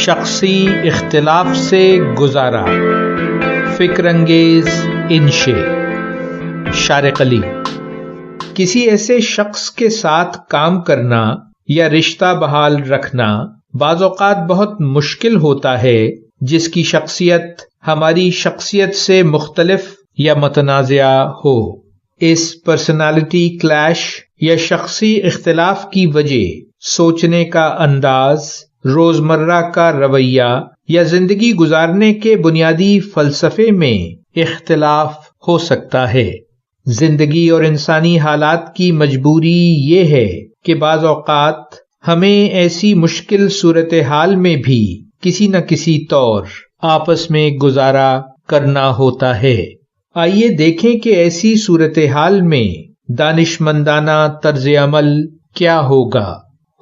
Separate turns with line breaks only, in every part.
شخصی اختلاف سے گزارا، فکر انگیز انشے۔ شارق علی۔ کسی ایسے شخص کے ساتھ کام کرنا یا رشتہ بحال رکھنا بعض اوقات بہت مشکل ہوتا ہے جس کی شخصیت ہماری شخصیت سے مختلف یا متنازع ہو۔ اس پرسنالٹی کلیش یا شخصی اختلاف کی وجہ سوچنے کا انداز، روزمرہ کا رویہ یا زندگی گزارنے کے بنیادی فلسفے میں اختلاف ہو سکتا ہے۔ زندگی اور انسانی حالات کی مجبوری یہ ہے کہ بعض اوقات ہمیں ایسی مشکل صورتحال میں بھی کسی نہ کسی طور آپس میں گزارا کرنا ہوتا ہے۔ آئیے دیکھیں کہ ایسی صورتحال میں دانشمندانہ طرز عمل کیا ہوگا۔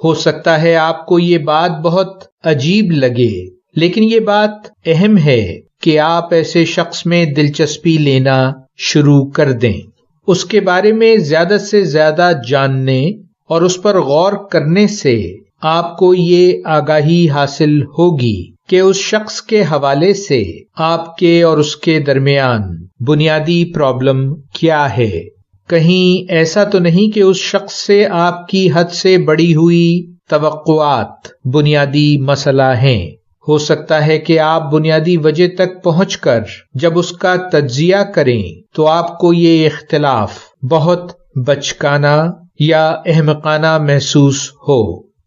ہو سکتا ہے آپ کو یہ بات بہت عجیب لگے، لیکن یہ بات اہم ہے کہ آپ ایسے شخص میں دلچسپی لینا شروع کر دیں، اس کے بارے میں زیادہ سے زیادہ جاننے اور اس پر غور کرنے سے آپ کو یہ آگاہی حاصل ہوگی کہ اس شخص کے حوالے سے آپ کے اور اس کے درمیان بنیادی پرابلم کیا ہے۔ کہیں ایسا تو نہیں کہ اس شخص سے آپ کی حد سے بڑھی ہوئی توقعات بنیادی مسئلہ ہیں۔ ہو سکتا ہے کہ آپ بنیادی وجہ تک پہنچ کر جب اس کا تجزیہ کریں تو آپ کو یہ اختلاف بہت بچکانہ یا احمقانہ محسوس ہو،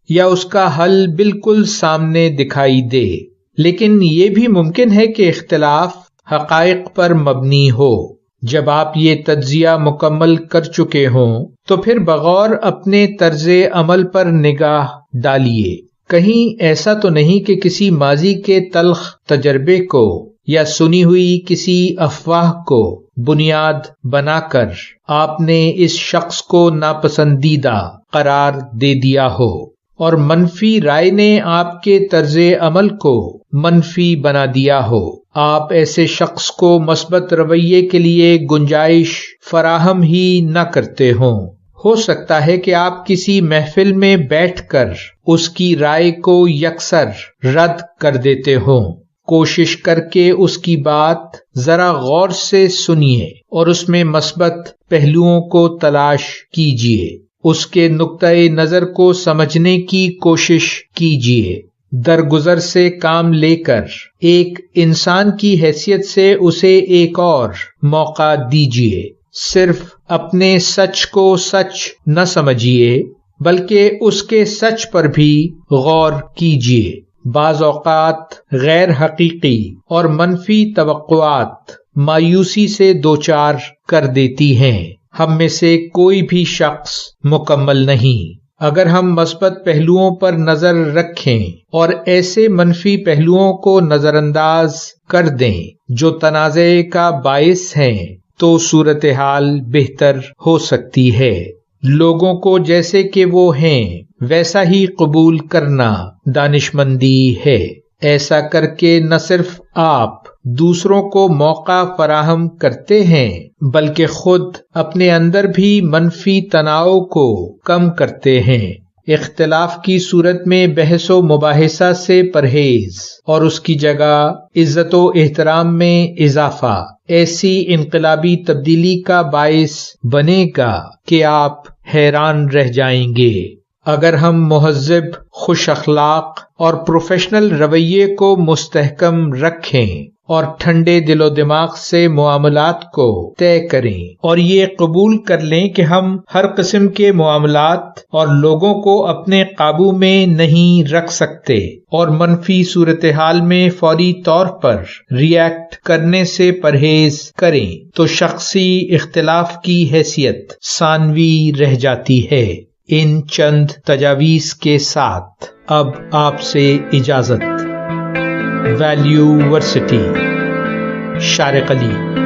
یا اس کا حل بالکل سامنے دکھائی دے۔ لیکن یہ بھی ممکن ہے کہ اختلاف حقائق پر مبنی ہو۔ جب آپ یہ تجزیہ مکمل کر چکے ہوں تو پھر بغور اپنے طرز عمل پر نگاہ ڈالیے۔ کہیں ایسا تو نہیں کہ کسی ماضی کے تلخ تجربے کو یا سنی ہوئی کسی افواہ کو بنیاد بنا کر آپ نے اس شخص کو ناپسندیدہ قرار دے دیا ہو اور منفی رائے نے آپ کے طرز عمل کو منفی بنا دیا ہو۔ آپ ایسے شخص کو مثبت رویے کے لیے گنجائش فراہم ہی نہ کرتے ہوں۔ ہو سکتا ہے کہ آپ کسی محفل میں بیٹھ کر اس کی رائے کو یکسر رد کر دیتے ہوں۔ کوشش کر کے اس کی بات ذرا غور سے سنیے اور اس میں مثبت پہلوؤں کو تلاش کیجیے۔ اس کے نقطۂ نظر کو سمجھنے کی کوشش کیجیے۔ درگزر سے کام لے کر ایک انسان کی حیثیت سے اسے ایک اور موقع دیجیے۔ صرف اپنے سچ کو سچ نہ سمجھیے بلکہ اس کے سچ پر بھی غور کیجیے۔ بعض اوقات غیر حقیقی اور منفی توقعات مایوسی سے دوچار کر دیتی ہیں۔ ہم میں سے کوئی بھی شخص مکمل نہیں۔ اگر ہم مثبت پہلوؤں پر نظر رکھیں اور ایسے منفی پہلوؤں کو نظر انداز کر دیں جو تنازع کا باعث ہیں تو صورتحال بہتر ہو سکتی ہے۔ لوگوں کو جیسے کہ وہ ہیں ویسا ہی قبول کرنا دانشمندی ہے۔ ایسا کر کے نہ صرف آپ دوسروں کو موقع فراہم کرتے ہیں بلکہ خود اپنے اندر بھی منفی تناؤ کو کم کرتے ہیں۔ اختلاف کی صورت میں بحث و مباحثہ سے پرہیز اور اس کی جگہ عزت و احترام میں اضافہ ایسی انقلابی تبدیلی کا باعث بنے گا کہ آپ حیران رہ جائیں گے۔ اگر ہم مہذب، خوش اخلاق اور پروفیشنل رویے کو مستحکم رکھیں اور ٹھنڈے دل و دماغ سے معاملات کو طے کریں اور یہ قبول کر لیں کہ ہم ہر قسم کے معاملات اور لوگوں کو اپنے قابو میں نہیں رکھ سکتے اور منفی صورتحال میں فوری طور پر ری ایکٹ کرنے سے پرہیز کریں تو شخصی اختلاف کی حیثیت ثانوی رہ جاتی ہے۔ ان چند تجاویز کے ساتھ اب آپ سے اجازت۔ ویلیو ورسٹی، شارق علی۔